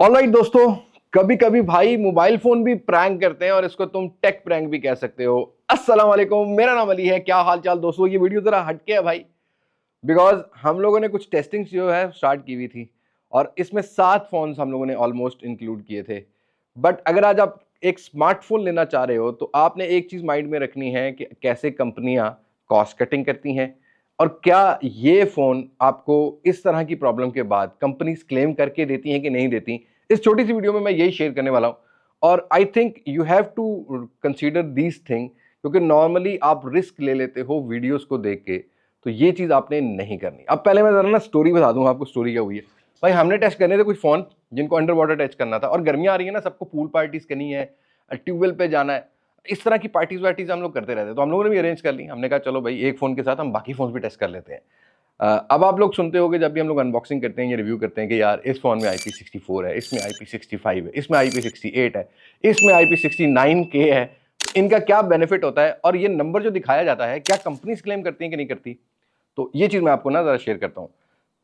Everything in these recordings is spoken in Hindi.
ऑलराइट दोस्तों, कभी कभी भाई मोबाइल फोन भी प्रैंक करते हैं और इसको तुम टेक प्रैंक भी कह सकते हो। अस्सलाम वालेकुम, मेरा नाम अली है। क्या हाल चाल दोस्तों। ये वीडियो जरा हटके है भाई, बिकॉज हम लोगों ने कुछ टेस्टिंग जो है स्टार्ट की हुई थी और इसमें 7 फोन्स हम लोगों ने ऑलमोस्ट इंक्लूड किए थे। बट अगर आज आप एक स्मार्टफोन लेना चाह रहे हो तो आपने एक चीज माइंड में रखनी है कि कैसे कंपनियां कॉस्ट कटिंग करती हैं और क्या ये फोन आपको इस तरह की प्रॉब्लम के बाद कंपनीज क्लेम करके देती हैं कि नहीं देती। इस छोटी सी वीडियो में मैं यही शेयर करने वाला हूं और I think you have to consider these thing, क्योंकि नॉर्मली आप रिस्क ले लेते हो वीडियोस को देख के, तो ये चीज आपने नहीं करनी। अब पहले मैं जरा ना स्टोरी बता दूं आपको। स्टोरी क्या हुई है भाई, हमने टेस्ट करने थे कुछ फोन जिनको अंडर वाटर टेस्ट करना था और गर्मियां आ रही है ना, सबको पूल पार्टीज करनी है, ट्यूबवेल पे जाना है, इस तरह की पार्टीज वार्टीज हम लोग करते रहते हैं। तो हम लोगों ने भी अरेंज कर ली। हमने कहा चलो भाई एक फोन के साथ हम बाकी फोन भी टेस्ट कर लेते हैं। अब आप लोग सुनते होगे जब भी हम लोग अनबॉक्सिंग करते हैं या रिव्यू करते हैं कि यार इस फोन में IP64 है, इसमें IP65 है, इसमें IP68 है, इसमें IP69K है। इनका क्या बेनिफिट होता है और ये नंबर जो दिखाया जाता है क्या कंपनीज क्लेम करती हैं कि नहीं करती। तो ये चीज मैं आपको ना जरा शेयर करता हूँ।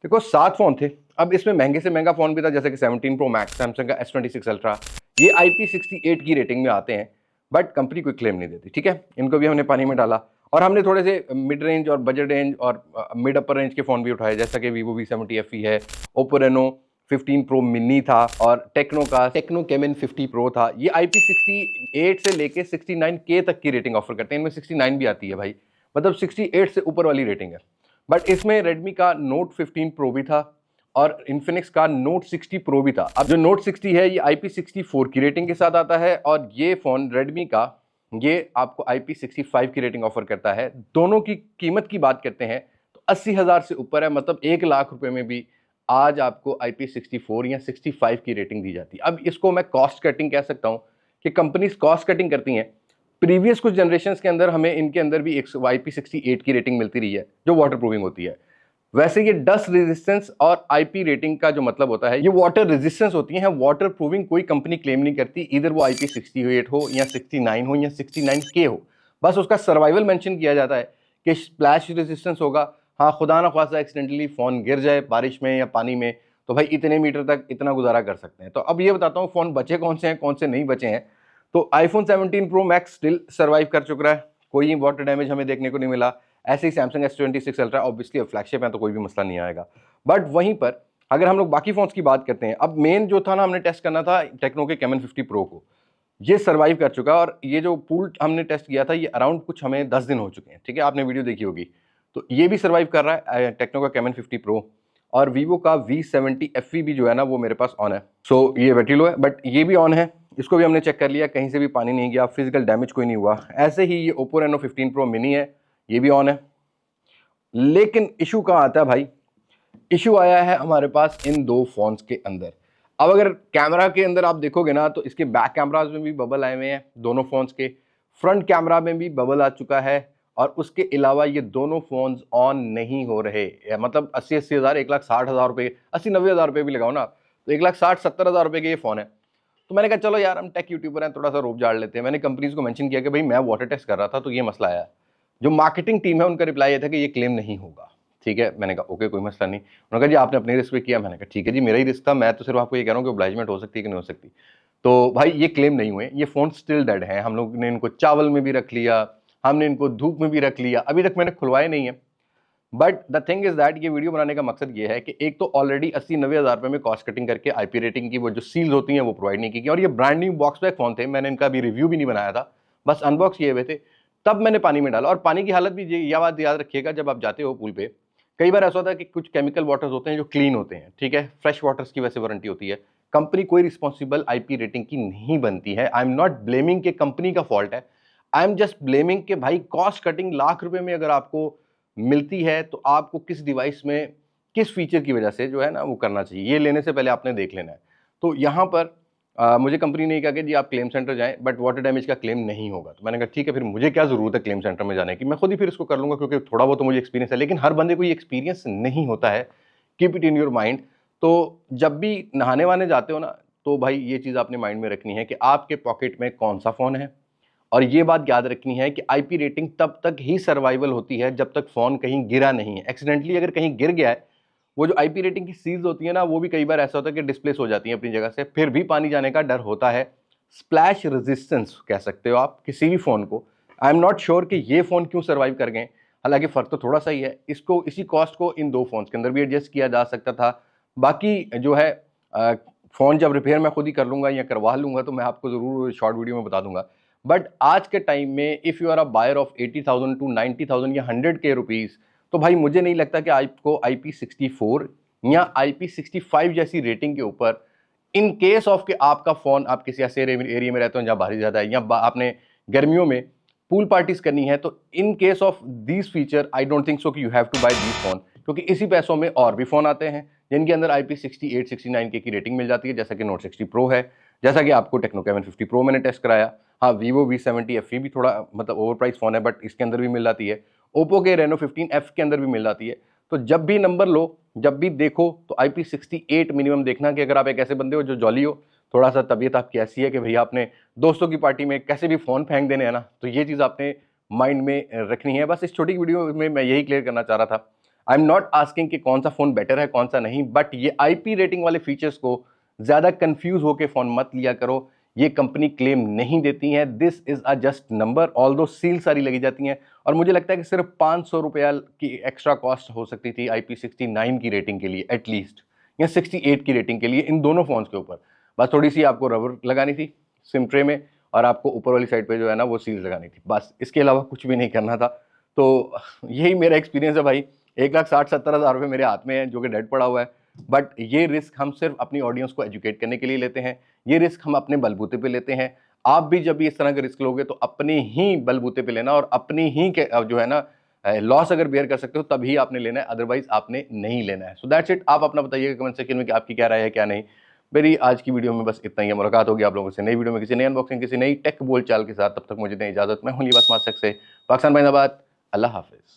देखो 7 फोन थे। अब इसमें महंगे से महंगा फोन भी था, जैसे कि 17 प्रो मैक्स, सैमसंग का S26 अल्ट्रा। ये IP68 की रेटिंग में आते हैं बट कंपनी कोई क्लेम नहीं देती। ठीक है, इनको भी हमने पानी में डाला और हमने थोड़े से मिड रेंज और बजट रेंज और मिड अपर रेंज के फोन भी उठाए, जैसा कि Vivo V70 FE है, Oppo Reno 15 Pro मिनी था और टेक्नो का टेक्नो केमिन 50 Pro था। ये IP68 से लेके 69K तक की रेटिंग ऑफर करते हैं। इनमें 69 भी आती है भाई, मतलब 68 से ऊपर वाली रेटिंग है। बट इसमें रेडमी का नोट 15 प्रो भी था और इन्फिनिक्स का नोट 60 प्रो भी था। अब जो नोट 60 है ये IP64 की रेटिंग के साथ आता है और ये फोन रेडमी का ये आपको IP65 की रेटिंग ऑफर करता है। दोनों की कीमत की बात करते हैं तो 80,000 से ऊपर है, मतलब 1 लाख रुपए में भी आज आपको IP64 या 65 की रेटिंग दी जाती है। अब इसको मैं कॉस्ट कटिंग कह सकता हूं कि कंपनीज कॉस्ट कटिंग करती हैं। प्रीवियस कुछ जनरेशन के अंदर हमें इनके अंदर भी एक IP68 की रेटिंग मिलती रही है जो वाटर प्रूविंग होती है। वैसे ये डस्ट रेजिस्टेंस और IP रेटिंग का जो मतलब होता है ये वाटर रेजिस्टेंस होती है। वाटर प्रूविंग कोई कंपनी क्लेम नहीं करती, इधर वो IP68 हो या 69 हो या 69K हो। बस उसका सर्वाइवल मेंशन किया जाता है कि स्प्लैश रेजिस्टेंस होगा। हाँ, खुदा ना खासा एक्सीडेंटली फोन गिर जाए बारिश में या पानी में तो भाई इतने मीटर तक इतना गुजारा कर सकते हैं। तो अब ये बताता हूँ फोन बचे कौन से हैं, कौन से नहीं बचे हैं। तो iPhone 17 pro max still survive कर चुका है, कोई वाटर डैमेज हमें देखने को नहीं मिला। ऐसे ही Samsung S26 Ultra obviously flagship है तो कोई भी मसला नहीं आएगा। बट वहीं पर अगर हम लोग बाकी फोन्स की बात करते हैं, अब मेन जो था ना, हमने टेस्ट करना था टेक्नो के कैमन 50 प्रो को। ये सर्वाइव कर चुका और ये जो पूल हमने टेस्ट किया था ये अराउंड कुछ हमें 10 दिन हो चुके हैं। ठीक है, आपने वीडियो देखी होगी। तो ये भी सर्वाइव कर रहा है टेक्नो का कैमन 50 प्रो और वीवो का V70 FE भी जो है ना वो मेरे पास ऑन है। सो ये वेटिलो है बट ये भी ऑन है। इसको भी हमने चेक कर लिया, कहीं से भी पानी नहीं गया, फिजिकल डैमेज कोई नहीं हुआ। ऐसे ही ये Oppo Reno 15 Pro मिनी है, ये भी ऑन है। लेकिन इशू कहाँ आता है भाई, इशू आया है हमारे पास इन 2 फोन्स के अंदर। अब अगर कैमरा के अंदर आप देखोगे ना तो इसके बैक कैमराज में भी बबल आए हुए हैं दोनों फोन्स के, फ्रंट कैमरा में भी बबल आ चुका है और उसके अलावा ये दोनों फोन्स ऑन नहीं हो रहे। मतलब 80-80 हज़ार, 1,60,000 रुपये, 80-90 हज़ार रुपये भी लगाओ ना तो 1,60-70 हज़ार रुपये के ये फोन है। तो मैंने कहा चलो यार हम टेक यूट्यूबर हैं, थोड़ा सा रोब झाड़ लेते हैं। मैंने कंपनीज को मेंशन किया कि भाई मैं वाटर टेस्ट कर रहा था तो ये मसला आया। जो मार्केटिंग टीम है उनका रिप्लाई ये था कि ये क्लेम नहीं होगा। ठीक है, मैंने कहा ओके कोई मसला नहीं। उन्होंने कहा जी आपने अपने रिस्क पे किया। मैंने कहा ठीक है जी, मेरा ही रिस्क था, मैं तो सिर्फ आपको ये कह रहा हूँ कि ओब्लाइजमेंट हो सकती है कि नहीं हो सकती। तो भाई ये क्लेम नहीं हुए, ये फोन स्टिल डेड है। हम लोग ने इनको चावल में भी रख लिया, हमने इनको धूप में भी रख लिया, अभी तक मैंने खुलवाए नहीं है। But the thing is that ये वीडियो बनाने का मकसद ये है कि एक तो ऑलरेडी 80-90 हज़ार रुपये में कॉस्ट कटिंग करके IP रेटिंग की वो जो सील्स होती हैं वो प्रोवाइड नहीं की और ये brand new box pack phone थे। मैंने इनका भी रिव्यू भी नहीं बनाया था, बस अनबॉक्स किए हुए थे। तब मैंने पानी में डाला और पानी की हालत भी यह बात याद रखिएगा, जब आप जाते हो पूल पे कई बार ऐसा होता है कि कुछ केमिकल वाटर्स होते हैं जो क्लीन होते हैं। ठीक है, फ्रेश वाटर्स की वैसे वारंटी होती है। कंपनी कोई रिस्पॉन्सिबल IP रेटिंग की नहीं बनती है। आई एम नॉट ब्लेमिंग के कंपनी का फॉल्ट है, आई एम जस्ट ब्लेमिंग के भाई कॉस्ट कटिंग लाख रुपए में अगर आपको मिलती है तो आपको किस डिवाइस में किस फीचर की वजह से जो है ना वो करना चाहिए, ये लेने से पहले आपने देख लेना है। तो यहाँ पर मुझे कंपनी ने कहा कि जी आप क्लेम सेंटर जाएं बट वाटर डैमेज का क्लेम नहीं होगा। तो मैंने कहा ठीक है, फिर मुझे क्या जरूरत है क्लेम सेंटर में जाने की, मैं खुद ही फिर इसको कर लूंगा क्योंकि थोड़ा बहुत तो मुझे एक्सपीरियंस है। लेकिन हर बंदे को ये एक्सपीरियंस नहीं होता है, keep it in your mind. तो जब भी नहाने वाने जाते हो ना तो भाई ये चीज़ आपने माइंड में रखनी है कि आपके पॉकेट में कौन सा फ़ोन है। और ये बात याद रखनी है कि IP रेटिंग तब तक ही सर्वाइवल होती है जब तक फोन कहीं गिरा नहीं है। एक्सीडेंटली अगर कहीं गिर गया है वो जो आईपी रेटिंग की सील्स होती है ना, वो भी कई बार ऐसा होता है कि डिस्प्लेस हो जाती हैं अपनी जगह से, फिर भी पानी जाने का डर होता है। स्प्लैश रेजिस्टेंस कह सकते हो आप किसी भी फ़ोन को। आई एम नॉट श्योर कि ये फ़ोन क्यों सर्वाइव कर गए, हालांकि फ़र्क तो थोड़ा सा ही है। इसको इसी कॉस्ट को इन 2 फ़ोन्स के अंदर भी एडजस्ट किया जा सकता था। बाकी जो है फ़ोन जब रिपेयर मैं खुद ही कर लूँगा या करवा लूँगा तो मैं आपको ज़रूर शॉर्ट वीडियो में बता दूंगा। बट आज के टाइम में if you are a buyer of 80,000 to 90,000 या 100K रुपीज़, तो भाई मुझे नहीं लगता कि आपको IP64 या IP65 जैसी रेटिंग के ऊपर, इन केस ऑफ कि आपका फ़ोन, आप किसी ऐसे एरिया में रहते हो जहाँ बारिश ज़्यादा है या आपने गर्मियों में पूल पार्टीज करनी है, तो in case of these feature I don't think so कि you have to buy these phone, क्योंकि इसी पैसों में और भी फ़ोन आते हैं जिनके अंदर IP68 69K की रेटिंग मिल जाती है, जैसा कि Note 60 Pro है, जैसा कि आपको टेक्नो कैमन 50 Pro मैंने टेस्ट कराया। हाँ, Vivo V70 FE भी थोड़ा मतलब ओवर प्राइस फ़ोन है, बट इसके अंदर भी मिल जाती है। ओप्पो के Reno 15F के अंदर भी मिल जाती है। तो जब भी नंबर लो, जब भी देखो, तो IP68 मिनिमम देखना, कि अगर आप एक ऐसे बंदे हो जो जॉली हो, थोड़ा सा तबीयत आपकी ऐसी है कि भैया आपने दोस्तों की पार्टी में कैसे भी फ़ोन फेंक देने हैं ना, तो ये चीज़ आपने माइंड में रखनी है। बस इस छोटी वीडियो में मैं यही क्लियर करना चाह रहा था। आई एम नॉट आस्किंग कि कौन सा फ़ोन बेटर है कौन सा नहीं, बट ये IP रेटिंग वाले फीचर्स को ज़्यादा कंफ्यूज होकर फ़ोन मत लिया करो। ये कंपनी क्लेम नहीं देती है, this is a just number, all दो सील सारी लगी जाती हैं। और मुझे लगता है कि सिर्फ 500 रुपया की एक्स्ट्रा कॉस्ट हो सकती थी IP69 की रेटिंग के लिए एटलीस्ट, या 68 की रेटिंग के लिए इन दोनों फ़ोन्स के ऊपर। बस थोड़ी सी आपको रबर लगानी थी सिम ट्रे में, और आपको ऊपर वाली साइड पे जो है ना वो सील्स लगानी थी, बस इसके अलावा कुछ भी नहीं करना था। तो यही मेरा एक्सपीरियंस है भाई। 1,60,70,000 रुपये मेरे हाथ में है जो कि डेड पड़ा हुआ है, बट ये रिस्क हम सिर्फ अपनी ऑडियंस को एजुकेट करने के लिए लेते हैं। ये रिस्क हम अपने बलबूते पे लेते हैं। आप भी जब भी इस तरह का रिस्क लोगे तो अपने ही बलबूते पे लेना, और अपनी ही जो है ना लॉस अगर बेयर कर सकते हो तभी आपने लेना है, अदरवाइज आपने नहीं लेना है। So that's it. आप अपना बताइएगा कमेंट सेक्शन में कि आपकी क्या राय है क्या नहीं। मेरी आज की वीडियो में बस इतना ही है। मुलाकात होगी आप लोगों से नई वीडियो में, किसी नई अनबॉक्सिंग, किसी नई टेक बोल चाल के साथ। तब तक मुझे दें इजाजत। मैं हूं लिबास मास्क से, पाकिस्तान, अल्लाह हाफिज।